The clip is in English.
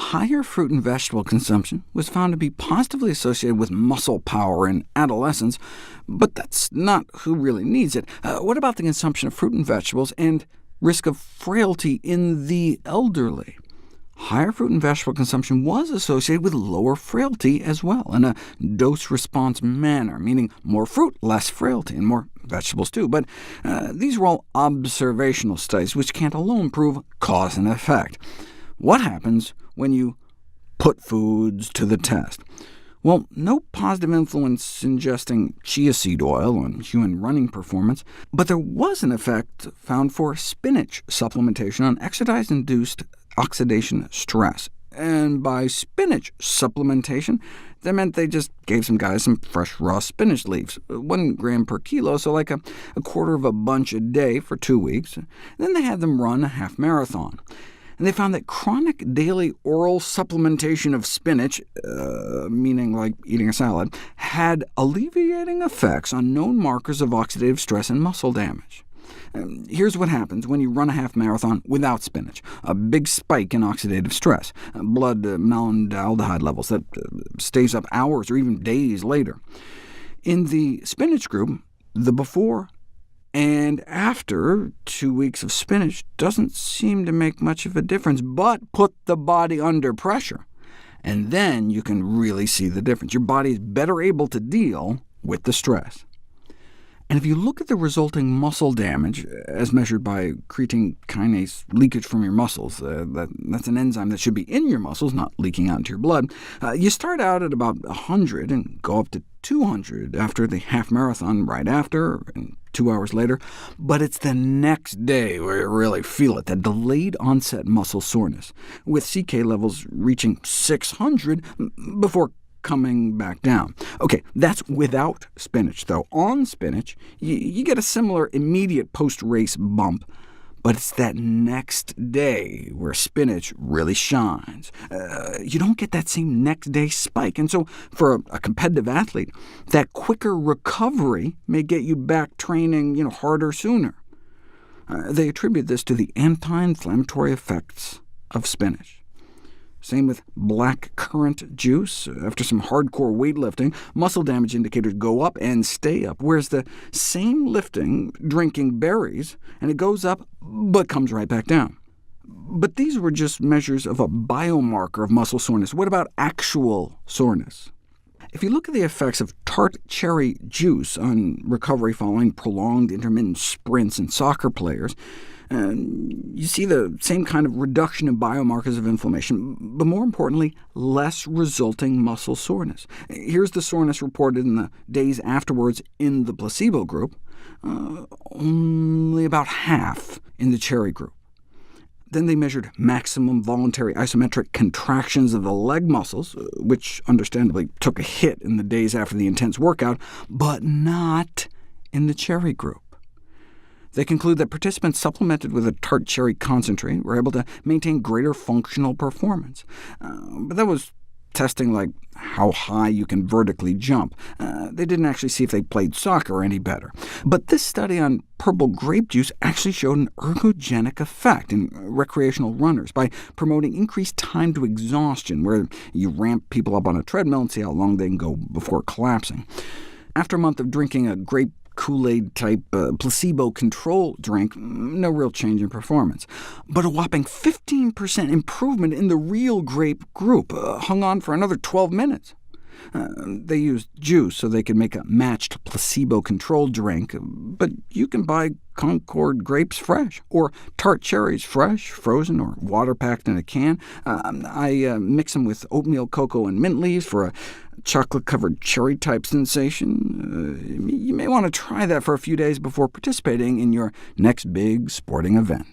higher fruit and vegetable consumption was found to be positively associated with muscle power in adolescents, but that's not who really needs it. What about the consumption of fruit and vegetables and risk of frailty in the elderly? Higher fruit and vegetable consumption was associated with lower frailty as well, in a dose-response manner, meaning more fruit, less frailty, and more vegetables too. But these were all observational studies, which can't alone prove cause and effect. What happens when you put foods to the test? Well, no positive influence ingesting chia seed oil on human running performance, but there was an effect found for spinach supplementation on exercise-induced oxidation stress. And by spinach supplementation, that meant they just gave some guys some fresh raw spinach leaves, 1 gram per kilo, so like a quarter of a bunch a day for 2 weeks. Then they had them run a half marathon. And they found that chronic daily oral supplementation of spinach, meaning like eating a salad, had alleviating effects on known markers of oxidative stress and muscle damage. Here's what happens when you run a half marathon without spinach: a big spike in oxidative stress, blood malondialdehyde levels that stays up hours or even days later. In the spinach group, the before and after 2 weeks of spinach doesn't seem to make much of a difference, but put the body under pressure, and then you can really see the difference. Your body is better able to deal with the stress. And if you look at the resulting muscle damage, as measured by creatine kinase leakage from your muscles, that's an enzyme that should be in your muscles, not leaking out into your blood, you start out at about 100 and go up to 200 after the half marathon right after, and 2 hours later. But it's the next day where you really feel it, that delayed onset muscle soreness, with CK levels reaching 600 before coming back down. OK, that's without spinach, though. On spinach, you get a similar immediate post-race bump, but it's that next day where spinach really shines. You don't get that same next-day spike, and so for a competitive athlete, that quicker recovery may get you back training harder sooner. They attribute this to the anti-inflammatory effects of spinach. Same with black currant juice. After some hardcore weightlifting, muscle damage indicators go up and stay up, whereas the same lifting, drinking berries, and it goes up, but comes right back down. But these were just measures of a biomarker of muscle soreness. What about actual soreness? If you look at the effects of tart cherry juice on recovery following prolonged intermittent sprints in soccer players, you see the same kind of reduction in biomarkers of inflammation, but more importantly, less resulting muscle soreness. Here's the soreness reported in the days afterwards in the placebo group, only about half in the cherry group. Then they measured maximum voluntary isometric contractions of the leg muscles, which understandably took a hit in the days after the intense workout, but not in the cherry group. They conclude that participants supplemented with a tart cherry concentrate were able to maintain greater functional performance. But that was testing like how high you can vertically jump. They didn't actually see if they played soccer any better. But this study on purple grape juice actually showed an ergogenic effect in recreational runners by promoting increased time to exhaustion, where you ramp people up on a treadmill and see how long they can go before collapsing. After a month of drinking a grape Kool-Aid-type placebo control drink, no real change in performance. But a whopping 15% improvement in the real grape group, hung on for another 12 minutes. They used juice so they could make a matched placebo-controlled drink, but you can buy Concord grapes fresh, or tart cherries fresh, frozen, or water-packed in a can. I mix them with oatmeal, cocoa, and mint leaves for a chocolate-covered cherry-type sensation. You may want to try that for a few days before participating in your next big sporting event.